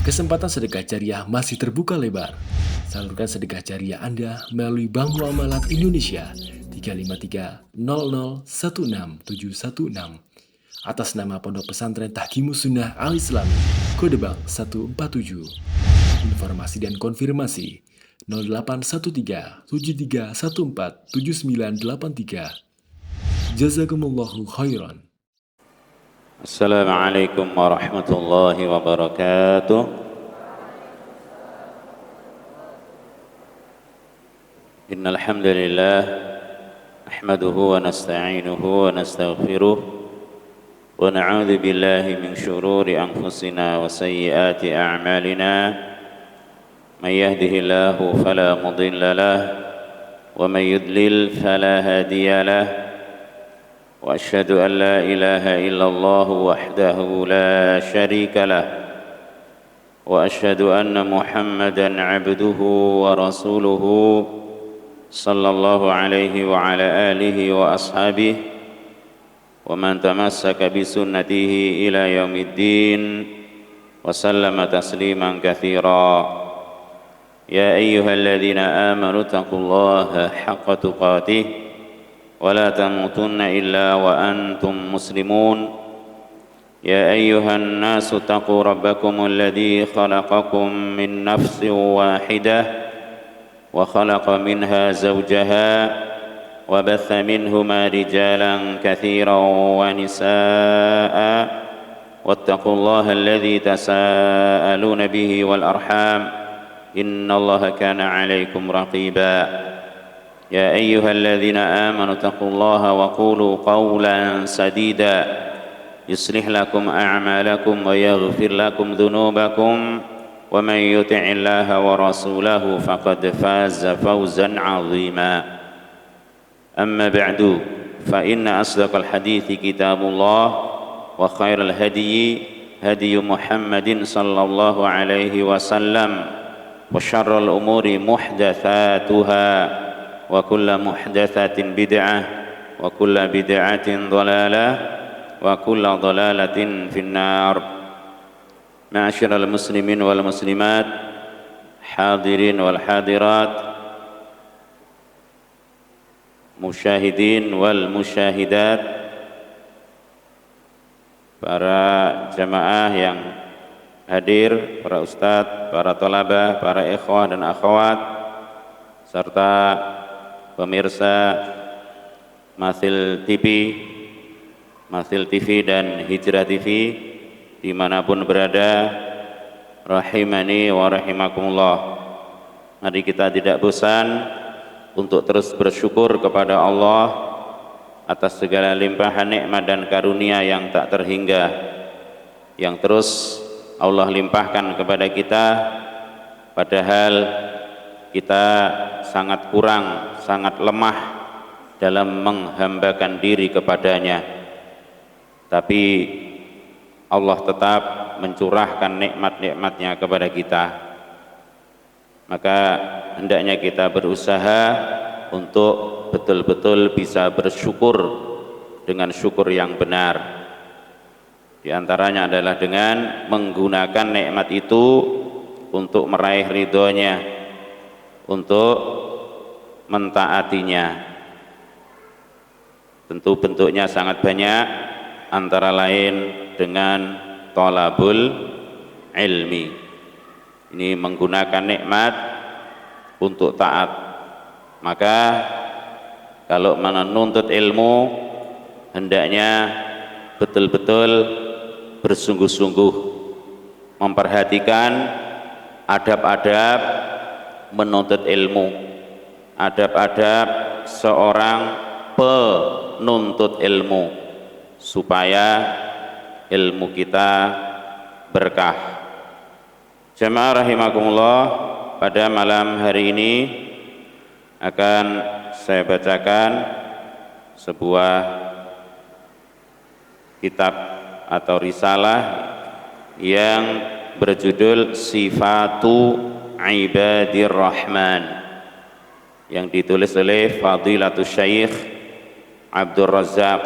Kesempatan sedekah jariah masih terbuka lebar. Salurkan sedekah jariah Anda melalui Bank Muamalat Indonesia 35300161716 atas nama Pondok Pesantren Tahkimus Sunnah Al Islami, kode bank 147. Informasi dan konfirmasi 0813 7314 7983. Jazakumullahu khairan. Assalamualaikum warahmatullahi wabarakatuh. Innal hamdalillah nahmaduhu wa nasta'inuhu wa nastaghfiruh wa na'udzu billahi min shururi anfusina wa sayyiati a'malina. May yahdihillahu fala mudilla lahu wa may yudlil fala hadiya lahu. وأشهد أن لا إله إلا الله وحده لا شريك له وأشهد أن محمدًا عبده ورسوله صلى الله عليه وعلى آله وأصحابه ومن تمسك بسنته إلى يوم الدين وسلم تسليمًا كثيرًا. يا أيها الذين آمنوا اتقوا الله حق تقاته ولا تموتن إلا وأنتم مسلمون. يا أيها الناس اتقوا ربكم الذي خلقكم من نفس واحدة وخلق منها زوجها وبث منهما رجالا كثيرا ونساء واتقوا الله الذي تساءلون به والأرحام إن الله كان عليكم رقيبا. يا أيها الذين آمنوا اتقوا الله وقولوا قولا سديدا يصلح لكم أعمالكم ويغفر لكم ذنوبكم ومن يطع الله ورسوله فقد فاز فوزا عظيما. أما بعد فإن أصدق الحديث كتاب الله وخير الهدي هدي محمد صلى الله عليه وسلم وشر الأمور محدثاتها وكل محدثة بدعة وكل بدعة ضلالة وكل ضلالة في النار. معاشر المسلمين والمسلمات حاضرين والحاضرات مشاهدين والمشاهدات, para jamaah yang hadir, para ustadz, para thalabah, para ikhwah dan akhwat, serta pemirsa Mathil TV dan Hijrah TV dimanapun berada, rahimani wa rahimakumullah. Mari kita tidak bosan untuk terus bersyukur kepada Allah atas segala limpahan nikmat dan karunia yang tak terhingga, yang terus Allah limpahkan kepada kita, padahal kita sangat kurang, sangat lemah dalam menghambakan diri kepadanya. Tapi Allah tetap mencurahkan nikmat-nikmatnya kepada kita. Maka hendaknya kita berusaha untuk betul-betul bisa bersyukur dengan syukur yang benar. Di antaranya adalah dengan menggunakan nikmat itu untuk meraih ridhonya, untuk mentaatinya. Tentu bentuknya sangat banyak, antara lain dengan thalabul ilmi. Ini menggunakan nikmat untuk taat. Maka kalau menuntut ilmu, hendaknya betul-betul bersungguh-sungguh memperhatikan adab-adab menuntut ilmu, adab-adab seorang penuntut ilmu, supaya ilmu kita berkah. Jamaah rahimakumullah, pada malam hari ini akan saya bacakan sebuah kitab atau risalah yang berjudul Sifatu Ibadir Rahman, yang ditulis oleh Fadilatul Syekh Abdul Razak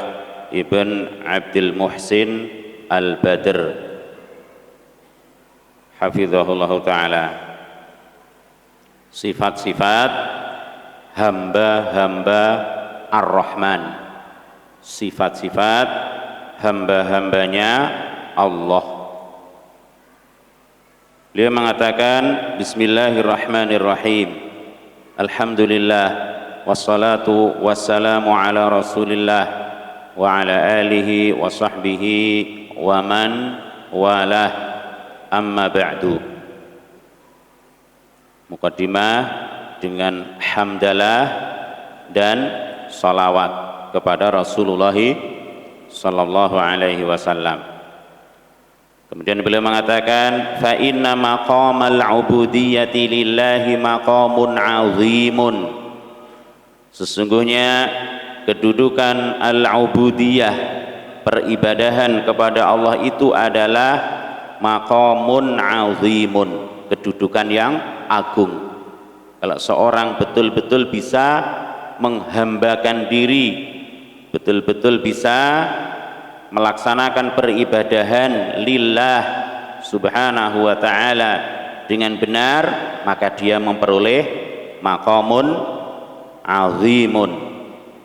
Ibn Abdul Muhsin Al-Badr hafizahullahu ta'ala, sifat-sifat hamba-hamba Ar-Rahman, sifat-sifat hamba-hambanya Allah. Beliau mengatakan bismillahirrahmanirrahim, alhamdulillah wassalatu wassalamu ala rasulillah wa ala alihi wa sahbihi wa man walah, amma ba'du. Muqaddimah dengan hamdalah dan salawat kepada Rasulullah sallallahu alaihi wasallam. Kemudian beliau mengatakan fa inna maqamal ubudiyyati lillahi maqamun azimun. Sesungguhnya kedudukan al-ubudiyah, peribadahan kepada Allah itu adalah maqamun azimun, kedudukan yang agung. Kalau seorang betul-betul bisa menghambakan diri, betul-betul bisa melaksanakan peribadahan lillah subhanahu wa ta'ala dengan benar, maka dia memperoleh maqamun azimun,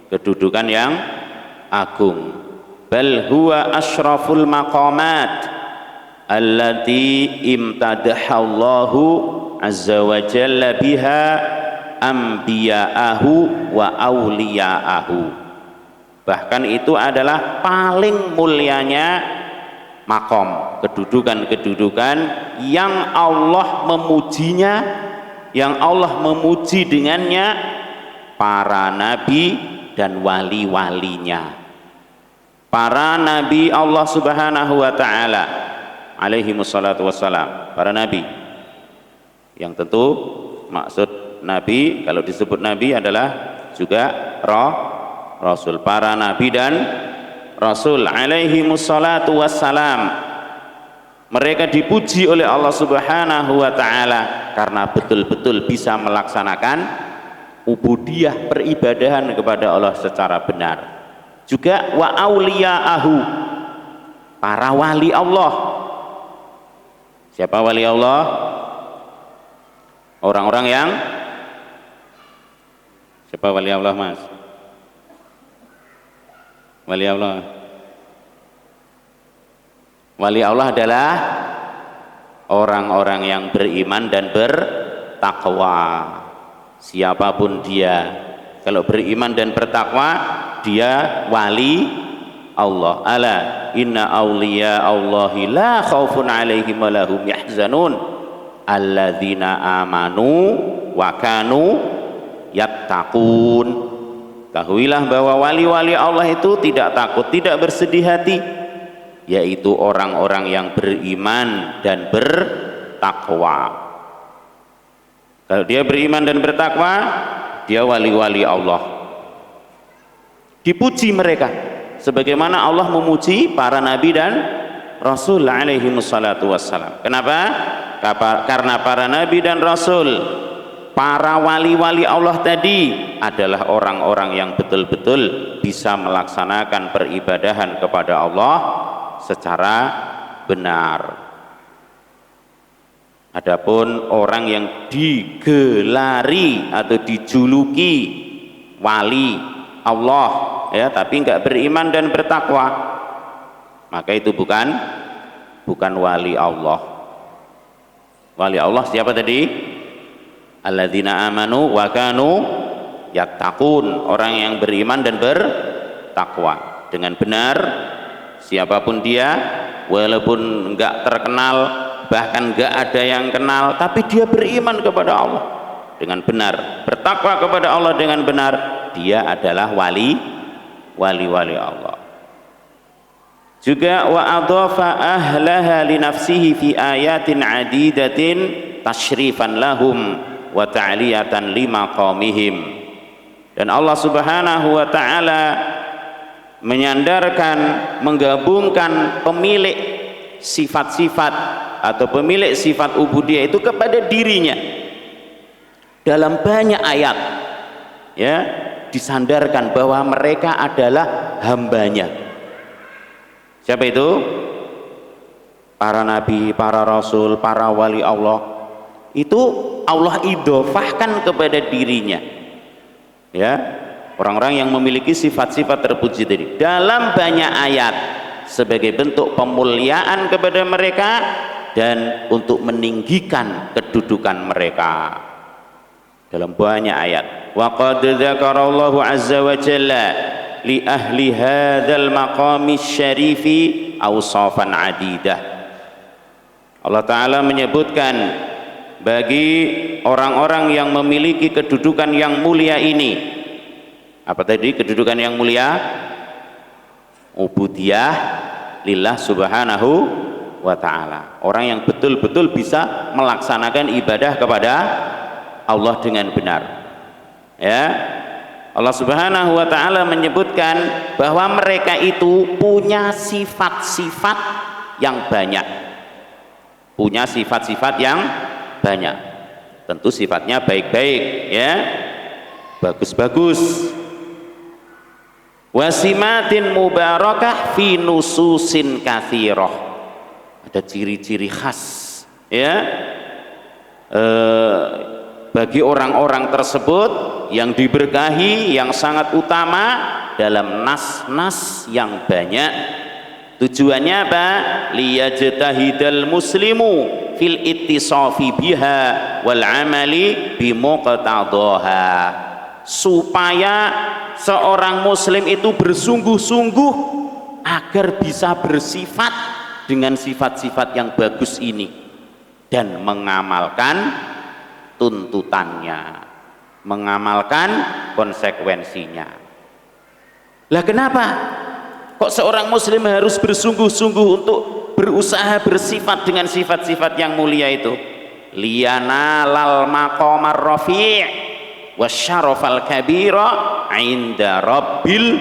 kedudukan yang agung. Bal huwa asyraful maqamat allati imtadahallahu azza wa jalla biha anbiya'ahu wa awliya'ahu. Bahkan itu adalah paling mulianya makom, kedudukan-kedudukan yang Allah memujinya, yang Allah memuji dengannya para nabi dan wali-walinya. Para nabi Allah subhanahu wa ta'ala alaihi wassalatu wassalam, para nabi, yang tentu maksud nabi, kalau disebut nabi adalah juga Rasul, para nabi dan Rasul alaihi wassalatu wassalam. Mereka dipuji oleh Allah subhanahu wa ta'ala karena betul-betul bisa melaksanakan ubudiyah, peribadahan kepada Allah secara benar. Juga wa auliya'ahu, para wali Allah. Siapa wali Allah? Orang-orang yang, siapa wali Allah, Mas? Wali Allah, wali Allah adalah orang-orang yang beriman dan bertakwa. Siapapun dia, kalau beriman dan bertakwa, dia wali Allah. Ala inna awliya Allahi la khawfun alaihim wa lahum yahzanun alladzina amanu wa kanu yattaqun. Ketahuilah bahwa wali-wali Allah itu tidak takut, tidak bersedih hati, yaitu orang-orang yang beriman dan bertakwa. Kalau dia beriman dan bertakwa, dia wali-wali Allah. Dipuji mereka sebagaimana Allah memuji para nabi dan Rasul alaihi wassalatu wassalam. Kenapa? Karena para nabi dan Rasul, para wali-wali Allah tadi adalah orang-orang yang betul-betul bisa melaksanakan peribadahan kepada Allah secara benar. Adapun orang yang digelari atau dijuluki wali Allah, ya, tapi enggak beriman dan bertakwa, maka itu bukan wali Allah. Wali Allah siapa tadi? Alladzina amanu wa kanu yattaqun, orang yang beriman dan bertakwa dengan benar. Siapapun dia, walaupun enggak terkenal, bahkan enggak ada yang kenal, tapi dia beriman kepada Allah dengan benar, bertakwa kepada Allah dengan benar, dia adalah wali Allah. Juga wa adhafa ahlaha li nafsihi fi ayatin adidatin tasyrifan lahum wa ta'liyatan lima qaumihim. Dan Allah subhanahu wa ta'ala menyandarkan, menggabungkan pemilik sifat-sifat atau pemilik sifat ubudiyah itu kepada dirinya dalam banyak ayat, ya, disandarkan bahwa mereka adalah hambanya. Siapa itu? para nabi, para rasul, para wali Allah, itu Allah idhofahkan kepada dirinya. Ya, orang-orang yang memiliki sifat-sifat terpuji tadi dalam banyak ayat sebagai bentuk pemuliaan kepada mereka dan untuk meninggikan kedudukan mereka dalam banyak ayat. Wa qad dzakarallahu azza wa jalla li ahli hadzal maqami syarifi awsafan adidah. Allah Ta'ala menyebutkan bagi orang-orang yang memiliki kedudukan yang mulia ini, apa tadi kedudukan yang mulia? Ubudiyah lillah subhanahu wa ta'ala, orang yang betul-betul bisa melaksanakan ibadah kepada Allah dengan benar. Ya, Allah subhanahu wa ta'ala menyebutkan bahwa mereka itu punya sifat-sifat yang banyak, punya sifat-sifat yang banyak, tentu sifatnya baik-baik, ya, bagus-bagus. Wasimatin mubarakah fi nususin kathirah, ada ciri-ciri khas, ya, bagi orang-orang tersebut yang diberkahi, yang sangat utama dalam nas-nas yang banyak. Tujuannya apa? Liyajtahidal muslimu fil ittisafi biha wal amali bimuqtadaha, supaya seorang muslim itu bersungguh-sungguh agar bisa bersifat dengan sifat-sifat yang bagus ini dan mengamalkan tuntutannya, mengamalkan konsekuensinya. Lah kenapa kok seorang muslim harus bersungguh-sungguh untuk berusaha bersifat dengan sifat-sifat yang mulia itu? Liyana lal maqamar rafi' wasyarafal kabira inda rabbil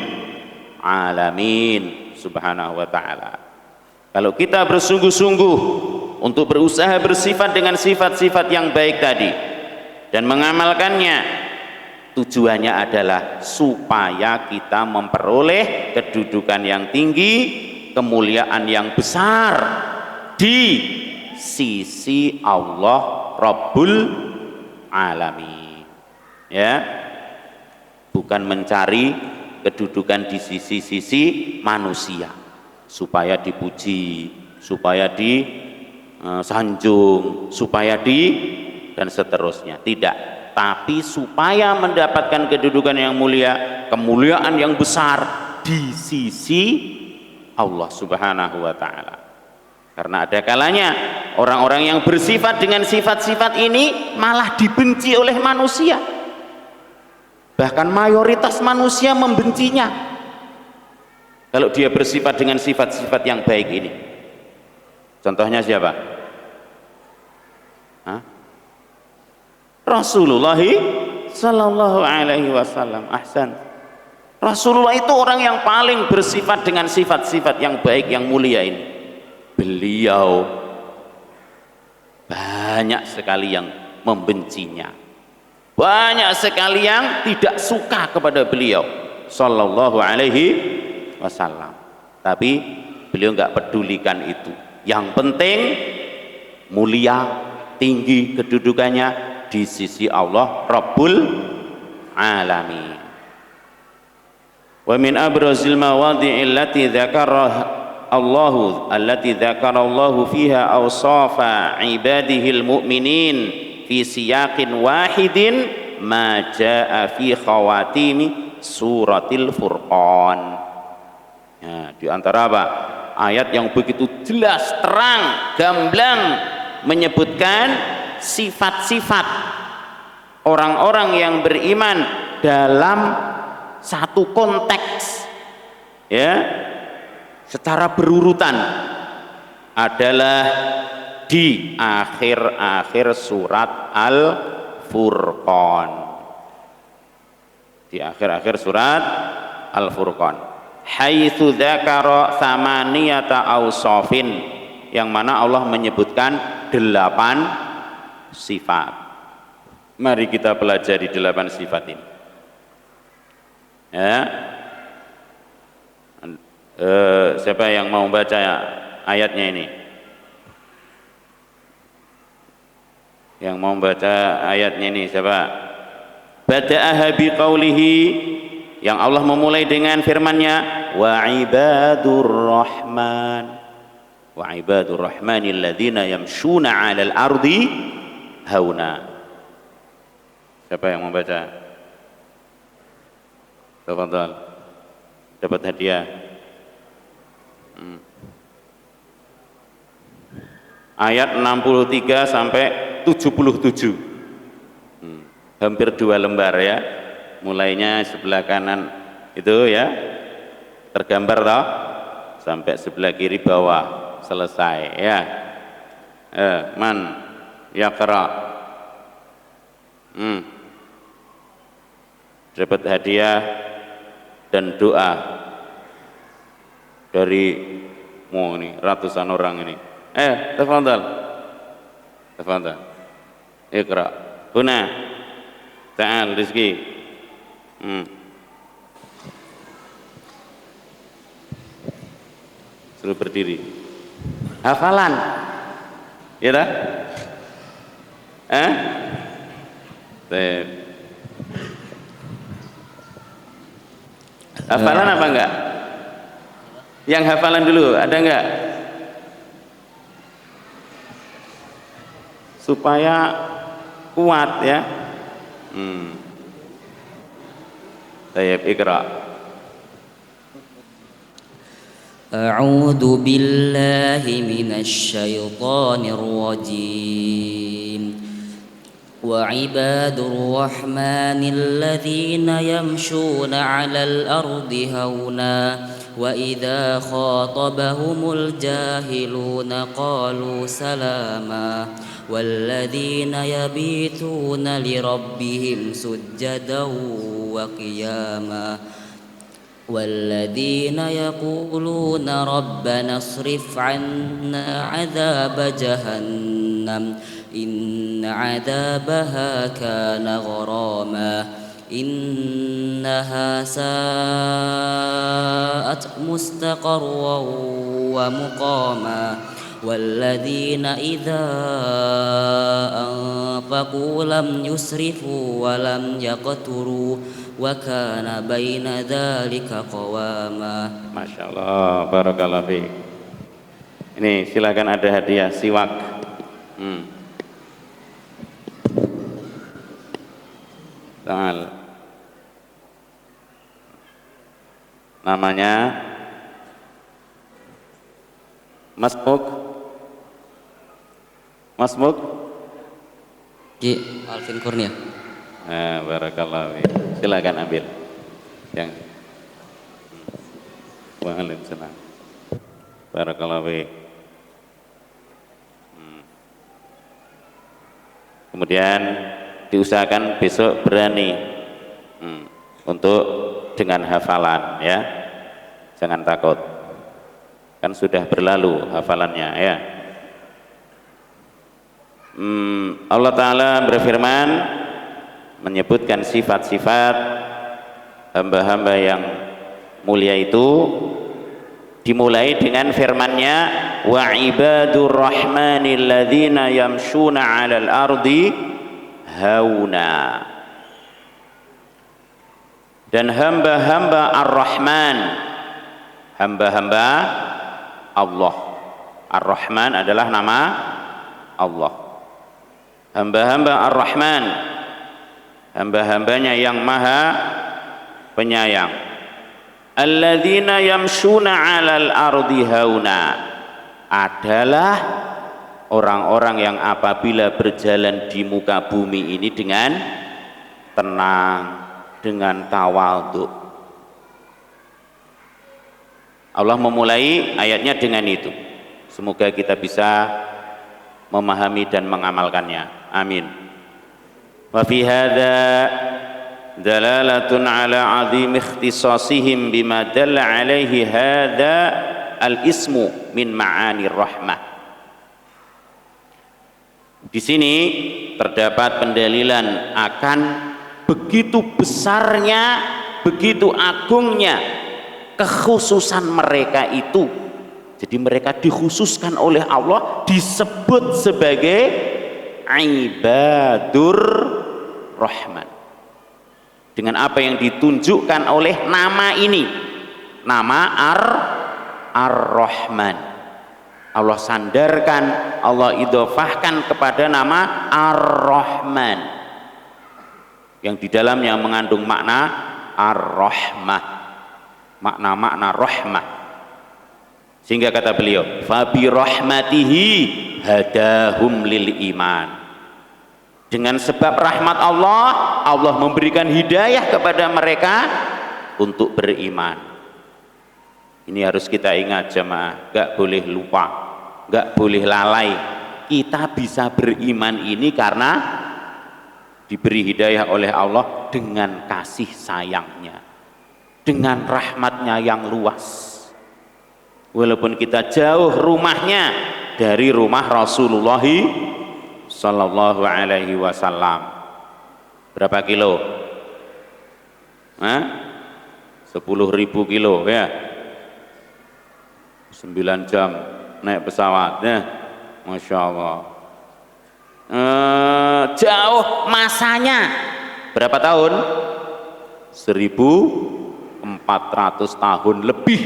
alamin subhanahu wa ta'ala. Kalau kita bersungguh-sungguh untuk berusaha bersifat dengan sifat-sifat yang baik tadi dan mengamalkannya, tujuannya adalah supaya kita memperoleh kedudukan yang tinggi, kemuliaan yang besar di sisi Allah Rabbul Alamin. Ya, bukan mencari kedudukan di sisi-sisi manusia supaya dipuji, supaya disanjung, supaya dan seterusnya. Tidak, tapi supaya mendapatkan kedudukan yang mulia, kemuliaan yang besar di sisi Allah Subhanahu wa ta'ala. Karena ada kalanya orang-orang yang bersifat dengan sifat-sifat ini malah dibenci oleh manusia. Bahkan mayoritas manusia membencinya kalau dia bersifat dengan sifat-sifat yang baik ini. Contohnya siapa? Hah? Rasulullah sallallahu alaihi wasallam. Ahsan. Rasulullah itu orang yang paling bersifat dengan sifat-sifat yang baik, yang mulia ini. Beliau banyak sekali yang membencinya, banyak sekali yang tidak suka kepada beliau sallallahu alaihi wasallam. Tapi beliau nggak pedulikan itu. Yang penting mulia, tinggi kedudukannya di sisi Allah Rabbul Alamin. Wa min abrazil mawadhi'i allati dzakarallahu fiha awsafa ibadihil mu'minin fi siyaqin wahidin ma jaa fi khawatimi suratil Furqan. Ya, di antara apa? Ayat yang begitu jelas, terang, gamblang menyebutkan sifat-sifat orang-orang yang beriman dalam satu konteks, ya, secara berurutan, adalah di akhir-akhir surat Al-Furqan. Di akhir-akhir surat Al-Furqan, haitsu dzakara samaniyata awsafin, yang mana Allah menyebutkan 8 sifat. Mari kita pelajari 8 sifat ini. Ya. Siapa yang mau baca ayatnya ini? Yang mau baca ayatnya ini siapa? Bada'aha biqaulihi, yang Allah memulai dengan firman-Nya, wa ibadur rahman, wa ibadur rahmanil ladzina yamshuna 'alal ardi hauna. Siapa yang mau baca? Tafadhal. Dapat hadiah. Ayat 63 sampai 77. Hampir 2 lembar ya. Mulainya sebelah kanan itu ya, tergambar toh, sampai sebelah kiri bawah, selesai ya. Man yaqra. Dapat hadiah dan doa dari ini ratusan orang ini. Tafadhal. Tafadhal. Iqra. Huna. Ta'al Rizki. Suruh berdiri. Hafalan. Ya dah? Hafalan apa enggak? Yang hafalan dulu, ada enggak? Supaya kuat ya. Tayyib, Iqra. A'udzu billahi minasy syaithanir rajim. Wa ibadur rahmanil ladzina yamshuna 'alal ardi hauna wa idza khatabahumul jahiluna qalu salama. والذين يبيتون لربهم سجدا وقياما والذين يقولون ربنا اصرف عنا عذاب جهنم إن عذابها كان غراما إنها ساءت مستقرا ومقاما والذين إذا أنفقوا لم يسرفوا ولم يقتروا وكان بين ذلك قواما. Masya Allah, barakallahu fiik. Ini silakan, ada hadiah siwak. Ta'al. Namanya Mas Muk Alvin Kurnia. Barakallahu fiik. Silakan ambil. Yang Waalaikumsalam. Barakallahu fiik. Kemudian diusahakan besok berani untuk dengan hafalan ya. Jangan takut. Kan sudah berlalu hafalannya ya. Allah Ta'ala berfirman menyebutkan sifat-sifat hamba-hamba yang mulia itu, dimulai dengan firman-Nya wa ibadur rahmanil ladzina yamshuna 'alal ardi hauna, dan hamba-hamba Ar-Rahman, hamba-hamba Allah. Ar-Rahman adalah nama Allah. Hamba-hamba Ar-Rahman, hamba-hambanya yang maha penyayang. Alladzina yamshuna 'alal ardi hauna, adalah orang-orang yang apabila berjalan di muka bumi ini dengan tenang, dengan tawadhu. Allah memulai ayatnya dengan itu. Semoga kita bisa memahami dan mengamalkannya. Amin. Wa fi hadza dalalatun ala 'azim ikhtisasihim bima dalla alaihi hadza al-ismu min ma'anir rahmah. Di sini terdapat pendalilan akan begitu besarnya, begitu agungnya kekhususan mereka itu. Jadi mereka dikhususkan oleh Allah, disebut sebagai ibadur rahman. Dengan apa yang ditunjukkan oleh nama ini, nama Ar-Rahman. Allah sandarkan, Allah idhofahkan kepada nama Ar-Rahman yang di dalamnya mengandung makna Ar-Rahmah, makna-makna rahmah. Sehingga kata beliau, fabi rahmatihi hadahum lil iman. Dengan sebab rahmat Allah, Allah memberikan hidayah kepada mereka untuk beriman. Ini harus kita ingat jemaah, gak boleh lupa, gak boleh lalai. Kita bisa beriman ini karena diberi hidayah oleh Allah dengan kasih sayangnya, dengan rahmatnya yang luas. Walaupun kita jauh rumahnya dari rumah Rasulullah sallallahu alaihi wasallam, berapa kilo? 10.000 kilo ya, 9 jam naik pesawat ya, Masya Allah. Jauh masanya berapa tahun? 1400 tahun lebih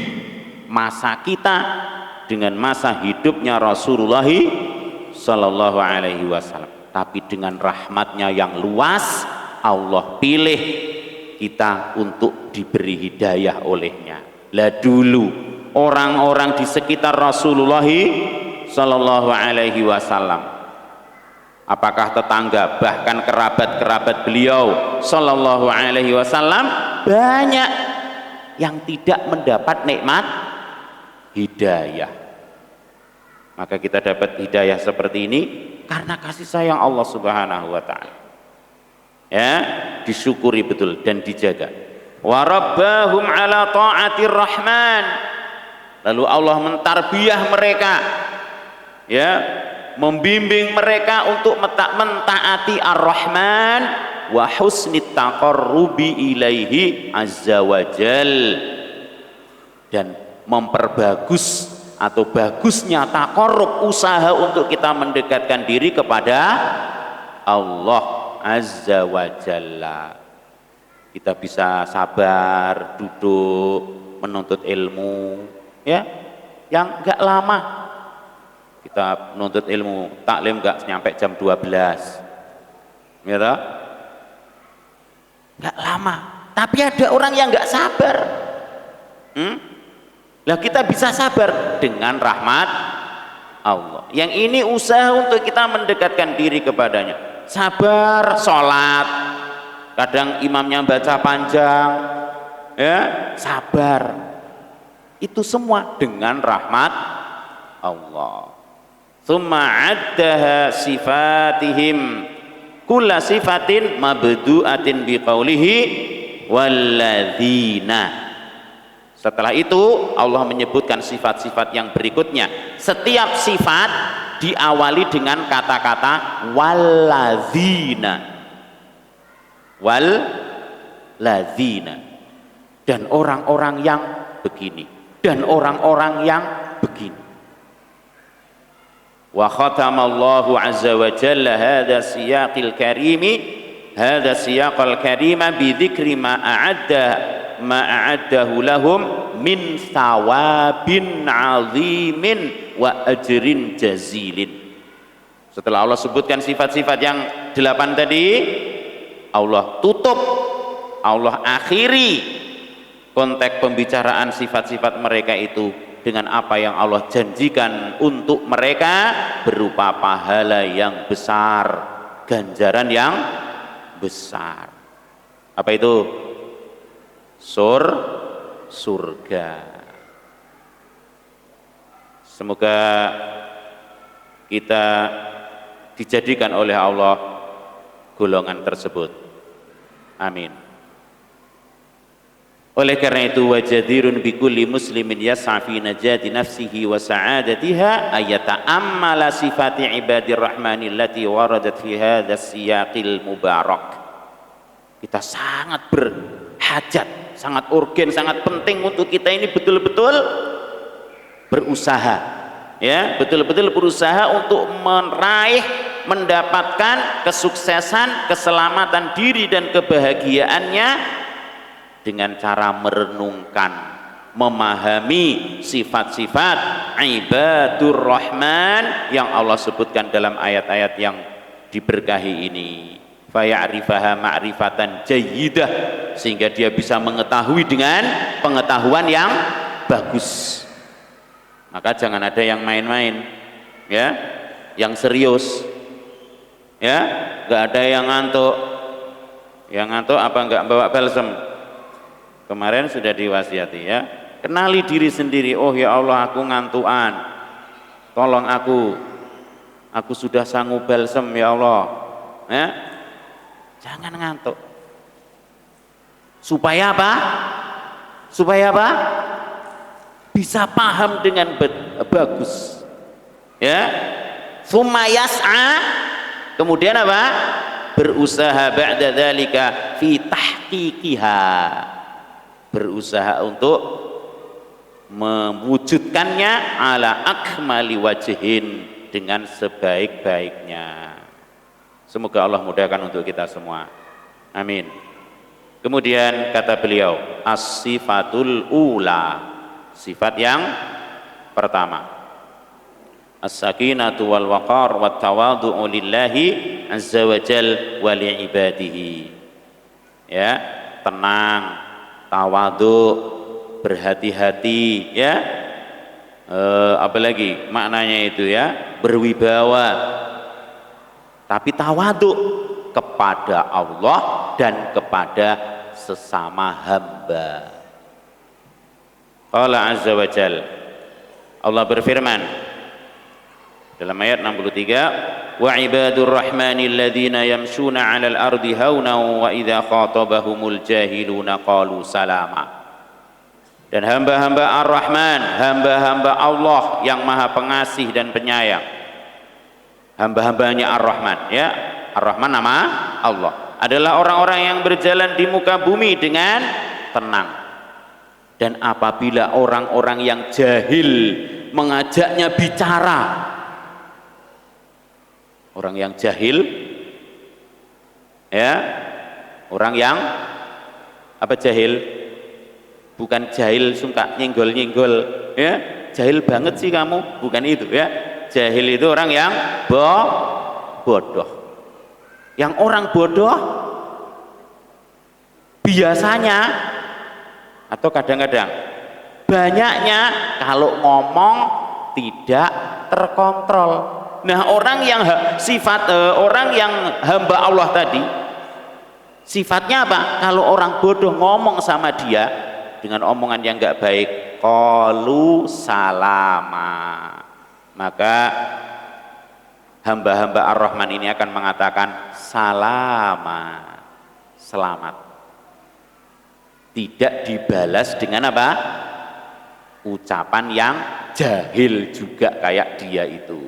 masa kita dengan masa hidupnya Rasulullah sallallahu alaihi wasallam. Tapi dengan rahmatnya yang luas, Allah pilih kita untuk diberi hidayah olehnya. Lah dulu orang-orang di sekitar Rasulullah sallallahu alaihi wasallam, apakah tetangga, bahkan kerabat-kerabat beliau sallallahu alaihi wasallam, banyak yang tidak mendapat nikmat hidayah. Maka kita dapat hidayah seperti ini karena kasih sayang Allah Subhanahu wa taala. Ya, disyukuri betul dan dijaga. Wa rabbahum ala ta'atir rahman. Lalu Allah mentarbiyah mereka, ya, membimbing mereka untuk mentaati Ar-Rahman wa husnit taqarrubi ilaihi azza wa jal, dan memperbagus atau bagusnya taqarrub, usaha untuk kita mendekatkan diri kepada Allah azza wa jalla. Kita bisa sabar duduk menuntut ilmu, ya, yang enggak lama. Kita menuntut ilmu, taklim enggak nyampe jam 12, ya toh? Enggak lama. Tapi ada orang yang enggak sabar. Lah kita bisa sabar dengan rahmat Allah. Yang ini usaha untuk kita mendekatkan diri kepadanya. Sabar sholat, kadang imamnya baca panjang, ya, sabar. Itu semua dengan rahmat Allah. Tsumma addaha sifatihim kulla sifatin mabdu'atin biqaulihi walladzina. Setelah itu Allah menyebutkan sifat-sifat yang berikutnya. Setiap sifat diawali dengan kata-kata walladzina. Walladzina. Dan orang-orang yang begini, dan orang-orang yang begini. Wa khatamallahu azza wa jalla hadha siyaqil karimi, hadha siyaqal karima bi dzikri ma a'addahu lahum min thawabin azimin wa ajrin jazilin. Setelah Allah sebutkan sifat-sifat yang 8 tadi, Allah tutup, Allah akhiri konteks pembicaraan sifat-sifat mereka itu dengan apa yang Allah janjikan untuk mereka berupa pahala yang besar, ganjaran yang besar. Apa itu? Surga. Semoga kita dijadikan oleh Allah golongan tersebut. Amin. Oleh karena itu, wajadirun bikulli muslimin yas'a fi najati nafsihi wa sa'adatiha ayata'ammala sifati ibadir rahmani allati waradat fi hadha siyaqil mubarak. Kita sangat berhajat, sangat urgen, sangat penting untuk kita ini betul-betul berusaha, ya, betul-betul berusaha untuk meraih mendapatkan kesuksesan, keselamatan diri dan kebahagiaannya dengan cara merenungkan, memahami sifat-sifat ibadur rahman yang Allah sebutkan dalam ayat-ayat yang diberkahi ini. Faya'rifaha ma'rifatan jayyidah, sehingga dia bisa mengetahui dengan pengetahuan yang bagus. Maka jangan ada yang main-main, ya, yang serius, ya, nggak ada yang ngantuk. Yang ngantuk apa nggak bawa balsem? Kemarin sudah diwasiati, ya. Kenali diri sendiri. Oh ya Allah, aku ngantuan. Tolong aku sudah sanggup balsem ya Allah. Ya, jangan ngantuk. Supaya apa? Supaya apa? Bisa paham dengan bagus, ya. Tsumma yas'a, kemudian apa? Berusaha ba'da dzalika fi tahqiqiha, berusaha untuk mewujudkannya ala akmali wajhin, dengan sebaik-baiknya. Semoga Allah mudahkan untuk kita semua, amin. Kemudian kata beliau, as-sifatul ula, sifat yang pertama, as-sakinatu wal waqar wat tawadhu'u lillahi azza wa jal wa li ibadihi. Ya, tenang, tawadhu, berhati-hati, ya. Apalagi maknanya itu, ya, berwibawa, tapi tawadhu kepada Allah dan kepada sesama hamba. Allah azza wa jal, Allah berfirman dalam ayat 63, wa ibadur rahmanil ladzina yamshuna 'alal ardi hauna wa idza khatabahumul jahiluna qalu salama. Dan hamba-hamba Ar-Rahman, hamba-hamba Allah yang Maha Pengasih dan Penyayang, hamba-hambanya Ar-Rahman, ya, Ar-Rahman nama Allah, adalah orang-orang yang berjalan di muka bumi dengan tenang. Dan apabila orang-orang yang jahil mengajaknya bicara, orang yang jahil, ya, orang yang apa jahil? Bukan jahil suka nyenggol-nyenggol, ya, jahil banget sih kamu, bukan itu, ya. Jahil itu orang yang bodoh. Yang orang bodoh biasanya atau kadang-kadang banyaknya kalau ngomong tidak terkontrol. Nah, orang yang sifat orang yang hamba Allah tadi, sifatnya apa? Kalau orang bodoh ngomong sama dia dengan omongan yang enggak baik, qalu salama, maka hamba-hamba Ar-Rahman ini akan mengatakan salama, selamat. Tidak dibalas dengan apa? Ucapan yang jahil juga kayak dia itu.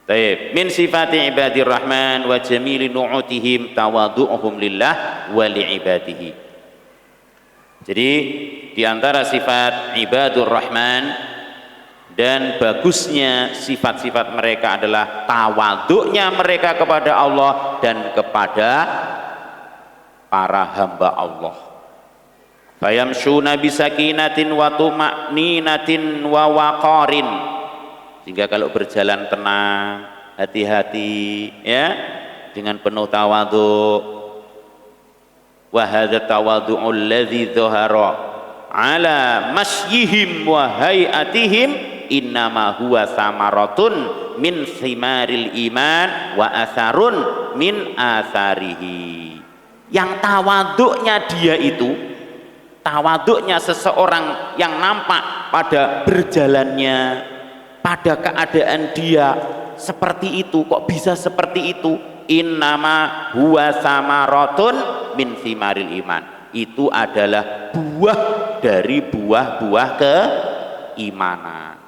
Taib. Min sifati ibadir rahman wa jamili nu'utihim tawadhu'uhum lillah wa li'ibadihi. Jadi diantara sifat ibadur rahman dan bagusnya sifat-sifat mereka adalah tawadhu'nya mereka kepada Allah dan kepada para hamba Allah. Fayamshuna bisakinatin wa tuma'ninatin wa waqarin, sehingga kalau berjalan tenang, hati-hati, ya, dengan penuh tawadhu. Wa hadza tawadhu'ul ladzi dhahara ala masyihim wa hayatihim innama huwa samaratun min simaril iman wa atharun min atharihi. Yang tawadhu'nya dia itu, tawadhu'nya seseorang yang nampak pada berjalannya, pada keadaan dia seperti itu, kok bisa seperti itu? Innama huwa samaratun min simaril iman, itu adalah buah dari buah-buah keimanan.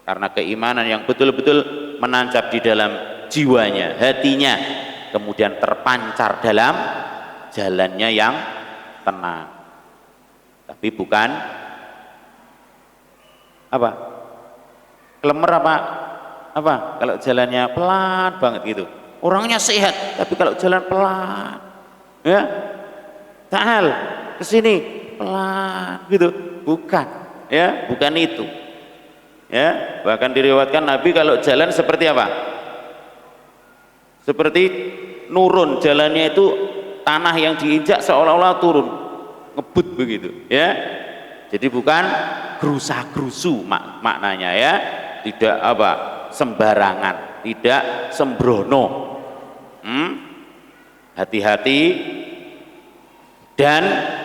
Karena keimanan yang betul-betul menancap di dalam jiwanya, hatinya, kemudian terpancar dalam jalannya yang tenang. Tapi bukan apa? Klemer apa? apa? Kalau jalannya pelan banget gitu. Orangnya sehat, tapi kalau jalan pelan, ya, ta'al ke sini pelan gitu. Bukan, ya, bukan itu. Ya, bahkan diriwayatkan Nabi kalau jalan seperti apa? Seperti nurun, jalannya itu tanah yang diinjak seolah-olah turun, ngebut begitu, ya. Jadi bukan gerusa-gerusu maknanya, ya. Tidak apa? Sembarangan, tidak sembrono. Hati-hati dan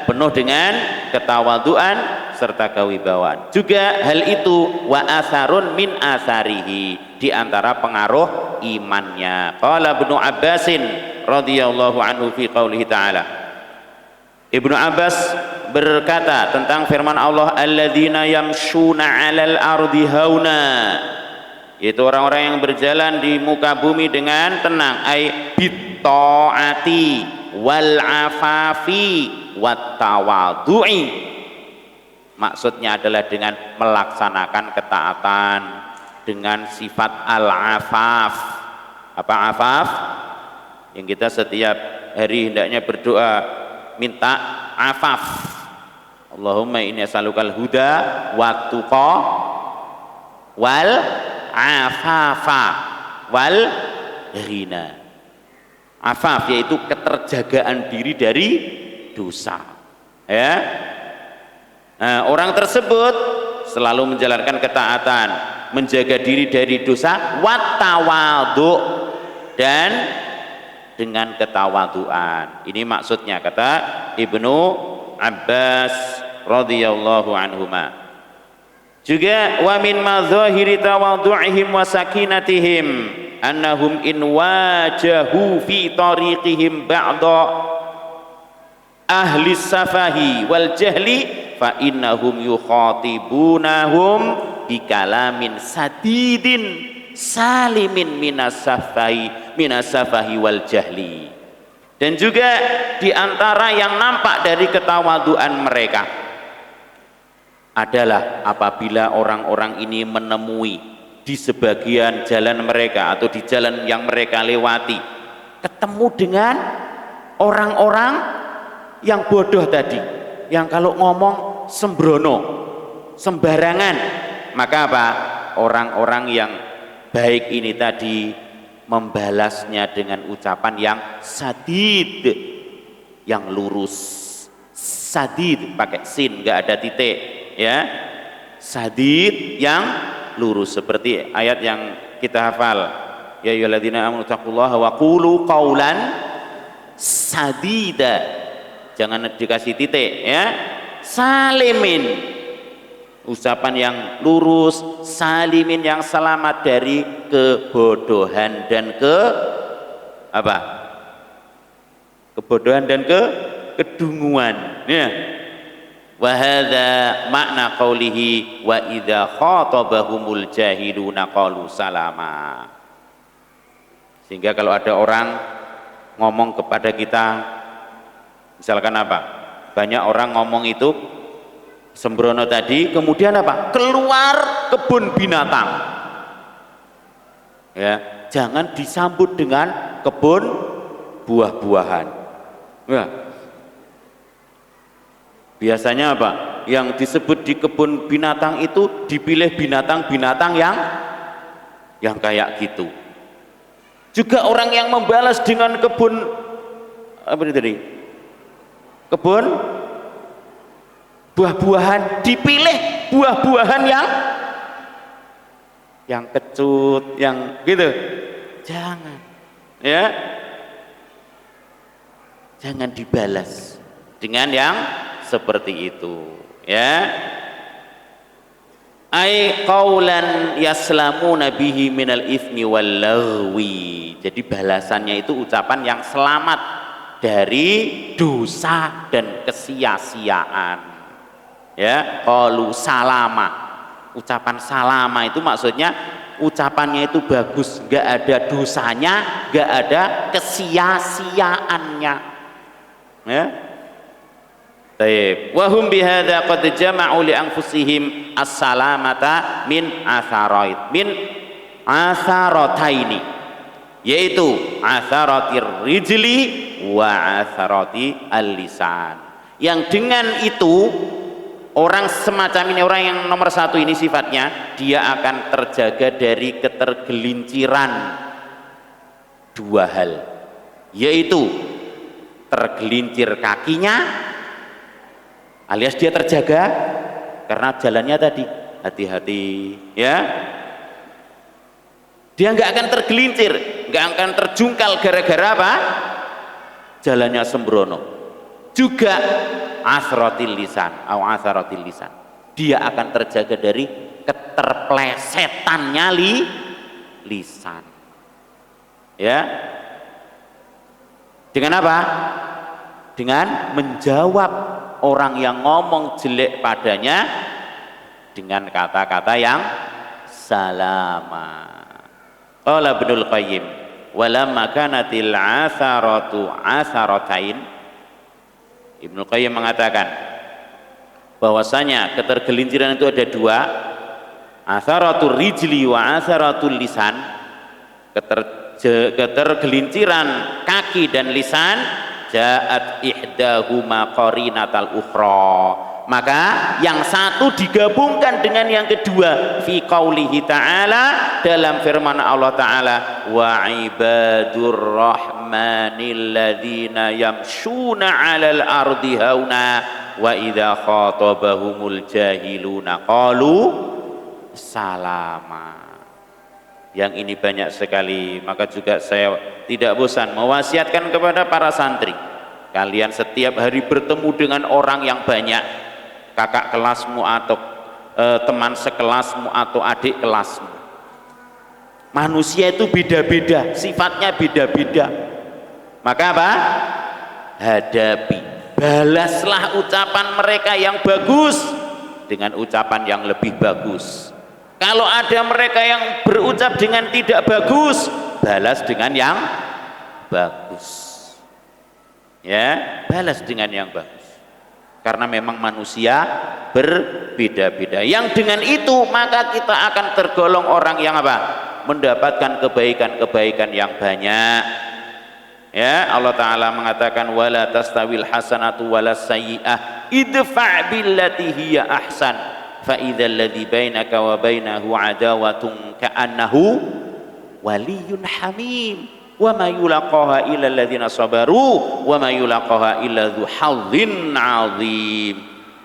penuh dengan ketawaduan serta kewibawaan. Juga hal itu wa asarun min asarihi, di antara pengaruh imannya. Qala Ibnu Abbasin radhiyallahu anhu fi qaulihi ta'ala. Ibnu Abbas berkata tentang firman Allah, alladzina yamshuna 'alal ardi hauna, yaitu orang-orang yang berjalan di muka bumi dengan tenang, ai bitta'ati wal afafi wat tawadhu'i. Maksudnya adalah dengan melaksanakan ketaatan, dengan sifat al-afaf. Apa afaf? Yang kita setiap hari hendaknya berdoa minta afaf. Allahumma inni as'alukal huda wat tuqa wal afafa wal ghina. Afaf yaitu keterjagaan diri dari dosa, ya. Nah, orang tersebut selalu menjalankan ketaatan, menjaga diri dari dosa, wattawadhu, dan dengan ketawaduan. Ini maksudnya kata Ibnu Abbas radhiyallahu anhuma. Juga wa min madzahiri tawadhu'ihim wa sakinatihim annahum in wajahu fi tariqihim ba'da ahli safahi wal jahli fa innahum yukhatibunahum bikalamin sadidin salimin minasafahi wal jahli. Dan juga diantara yang nampak dari ketawaduan mereka adalah apabila orang-orang ini menemui di sebagian jalan mereka atau di jalan yang mereka lewati, ketemu dengan orang-orang yang bodoh tadi, yang kalau ngomong sembrono, sembarangan, maka apa? Orang-orang yang baik ini tadi membalasnya dengan ucapan yang sadid, yang lurus. Sadid pakai sin, nggak ada titik, ya. Sadid yang lurus, seperti ayat yang kita hafal, ya ayyuhalladzina amanu taqullaha wa qulu qaulan sadida. Jangan dikasih titik, ya. Salimin, ucapan yang lurus, salimin yang selamat dari kebodohan dan apa? Kebodohan dan kedunguan, ya. Wa hadza makna qaulihi wa idza khatabahumul jahiluna qalu salama. Sehingga kalau ada orang ngomong kepada kita, misalkan apa? Banyak orang ngomong itu sembrono tadi, kemudian apa? Keluar kebun binatang. Ya, jangan disambut dengan kebun buah-buahan. Ya. Biasanya apa? Yang disebut di kebun binatang itu dipilih binatang-binatang yang kayak gitu. Juga orang yang membalas dengan kebun apa itu tadi? Kebun buah-buahan, dipilih buah-buahan yang kecut, yang gitu. Jangan, ya. Jangan dibalas dengan yang seperti itu, ya. Ai qaulan yaslamuna bihi minal itsmi wal lagwi. Jadi balasannya itu ucapan yang selamat dari dosa dan kesia-siaan. Ya, qalu salama. Ucapan salama itu maksudnya ucapannya itu bagus, enggak ada dosanya, enggak ada kesia-siaannya. Ya. Baik, wa hum bihadza qad jama'u li anfusihim as-salamata min atharait min asarataini, yaitu asaratir rijli wa asarati al-lisan. Yang dengan itu orang semacam ini, orang yang nomor satu ini sifatnya, dia akan terjaga dari ketergelinciran dua hal, yaitu tergelincir kakinya, alias dia terjaga karena jalannya tadi hati-hati, ya, dia nggak akan tergelincir, nggak akan terjungkal gara-gara apa? Jalannya sembrono. Juga asratil lisan, asaratil lisan, dia akan terjaga dari keterplesetannya lisan, ya. Dengan apa? Dengan menjawab orang yang ngomong jelek padanya dengan kata-kata yang salama. Qala Ibnul Qayyim, walamma kanatil asaratu asaratain, Ibnu Qayyim mengatakan bahwasanya ketergelinciran itu ada dua, asaratul rijli wa asaratul lisan, ketergelinciran kaki dan lisan, ja'at ihdahuma qarinatal ukhra, maka yang satu digabungkan dengan yang kedua fi qaulihi ta'ala, dalam firman Allah Ta'ala, wa ibadur rahmanil ladzina yamshuna 'alal ardi hauna wa idza khatabahumul jahiluna qalu salama. Yang ini banyak sekali, maka juga saya tidak bosan mewasiatkan kepada para santri, kalian setiap hari bertemu dengan orang yang banyak, kakak kelasmu atau teman sekelasmu atau adik kelasmu. Manusia itu beda-beda, sifatnya beda-beda. Maka apa? Hadapi, balaslah ucapan mereka yang bagus dengan ucapan yang lebih bagus. Kalau ada mereka yang berucap dengan tidak bagus, balas dengan yang bagus, ya, balas dengan yang bagus. Karena memang manusia berbeda-beda. Yang dengan itu maka kita akan tergolong orang yang apa? Mendapatkan kebaikan-kebaikan yang banyak. Ya, Allah Ta'ala mengatakan wala tastawil hasanatu wala sayyi'ah idfa' billati hiya ahsan fa idzal ladzi bainaka wa bainahu adawatun ka'annahu waliyyun hamim wa ma yulaqaha illa alladzina sabaru wa ma yulaqaha illa dzu hadzin 'adzim.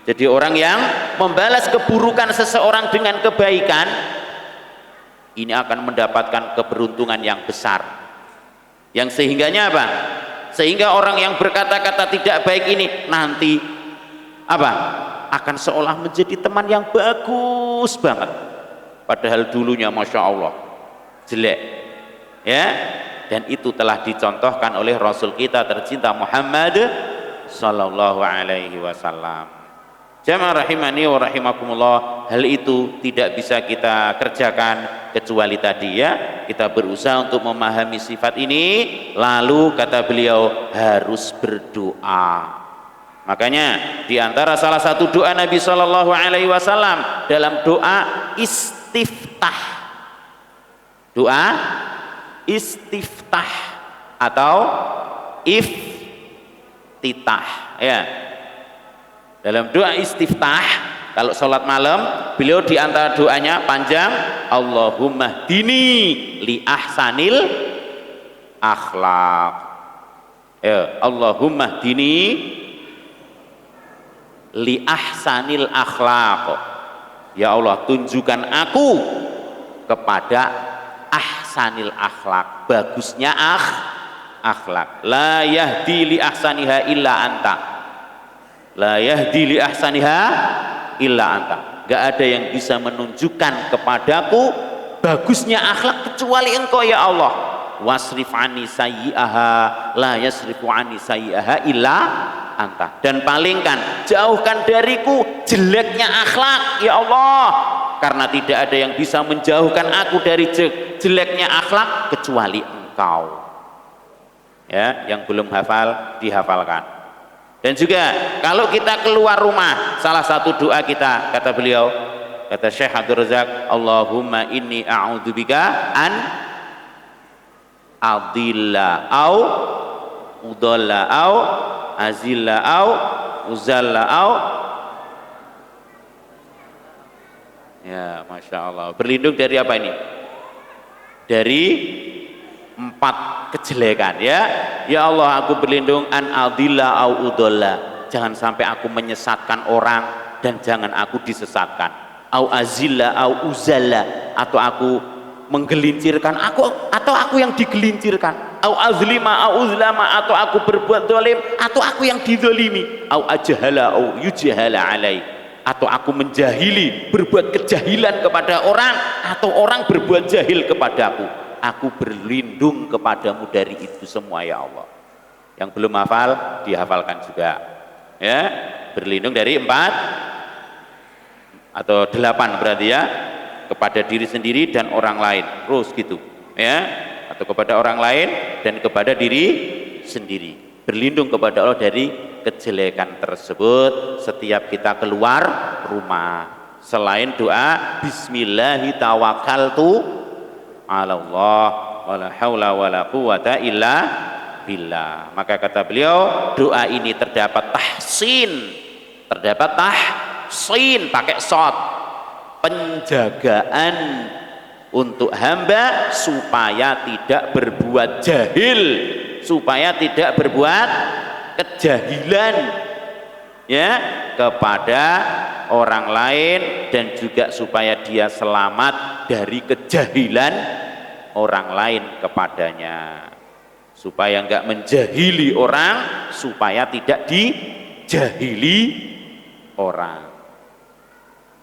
Jadi orang yang membalas keburukan seseorang dengan kebaikan ini akan mendapatkan keberuntungan yang besar. Yang sehingganya apa? Sehingga orang yang berkata-kata tidak baik ini nanti apa? Akan seolah menjadi teman yang bagus banget. Padahal dulunya Masya Allah jelek. Ya, dan itu telah dicontohkan oleh Rasul kita tercinta Muhammad Sallallahu Alaihi Wasallam. Jamaah rahimani wa rahimakumullah, hal itu tidak bisa kita kerjakan kecuali tadi, ya, kita berusaha untuk memahami sifat ini, lalu kata beliau harus berdoa. Makanya di antara salah satu doa Nabi Sallallahu Alaihi Wasallam dalam doa istiftah, doa istiftah atau iftitah, ya. Dalam doa istiftah kalau sholat malam, beliau di antara doanya panjang, Allahumma dini li ahsanil akhlaq. Ya, Allahumma dini li ahsanil akhlaq. Ya Allah, tunjukkan aku kepada ahsanil akhlaq, bagusnya akhlak. La yahdi li ahsaniha illa anta. La yahdi li ahsaniha illa anta. Gak ada yang bisa menunjukkan kepadaku bagusnya akhlak kecuali engkau, ya Allah. Wasrif ani sayyi'aha la yasrifu ani sayyi'aha illa anta. Dan palingkan, jauhkan dariku jeleknya akhlak, ya Allah, karena tidak ada yang bisa menjauhkan aku dari jeleknya akhlak kecuali engkau. Ya, yang belum hafal dihafalkan. Dan juga kalau kita keluar rumah, salah satu doa kita, kata beliau, kata Syekh Abdul Razak, Allahumma inni a'udzubika an adilla au udalla au azilla au uzalla au. Ya, Masya Allah. Berlindung dari apa ini? Dari 4 kejelekan, ya. Ya Allah, aku berlindung an adilla au udalla. Jangan sampai aku menyesatkan orang dan jangan aku disesatkan. Au azilla au uzalla, atau aku menggelincirkan atau aku yang digelincirkan. Au azlima au uzlama, atau aku berbuat zalim atau aku yang dizalimi. Au ajhala au yujhala alai, atau aku menjahili, berbuat kejahilan kepada orang atau orang berbuat jahil kepadaku. Aku berlindung kepadamu dari itu semua ya Allah. Yang belum hafal dihafalkan juga, ya. Berlindung dari 4 atau 8 berarti, ya, kepada diri sendiri dan orang lain, terus gitu, ya, atau kepada orang lain dan kepada diri sendiri. Berlindung kepada Allah dari kejelekan tersebut setiap kita keluar rumah, selain doa bismillahi tawakkaltu ala Allah wala haula wala quwata illa billah. Maka kata beliau, doa ini terdapat tahsin pakai shad, penjagaan untuk hamba supaya tidak berbuat jahil, supaya tidak berbuat kejahilan, ya, kepada orang lain, dan juga supaya dia selamat dari kejahilan orang lain kepadanya, supaya enggak menjahili orang, supaya tidak dijahili orang.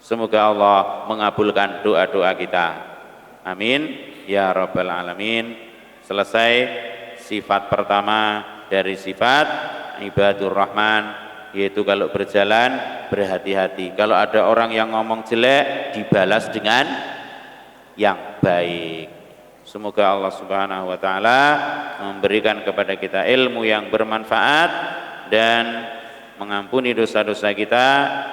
Semoga Allah mengabulkan doa-doa kita, amin ya rabbal alamin. Selesai sifat pertama dari sifat ibadur rahman, yaitu kalau berjalan berhati-hati. Kalau ada orang yang ngomong jelek, dibalas dengan yang baik. Semoga Allah Subhanahu wa taala memberikan kepada kita ilmu yang bermanfaat dan mengampuni dosa-dosa kita,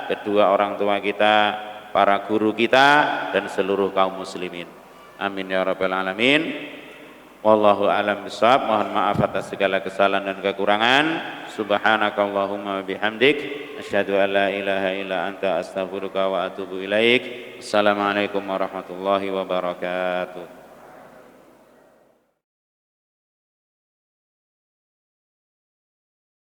kedua orang tua kita, para guru kita, dan seluruh kaum muslimin. Amin ya rabbal alamin. Wallahu a'lam bishawab. Mohon maaf atas segala kesalahan dan kekurangan. Subhanakallahumma bihamdik, asyhadu an la ilaha illa anta astaghfiruka wa atubu ilaik. Assalamualaikum warahmatullahi wabarakatuh.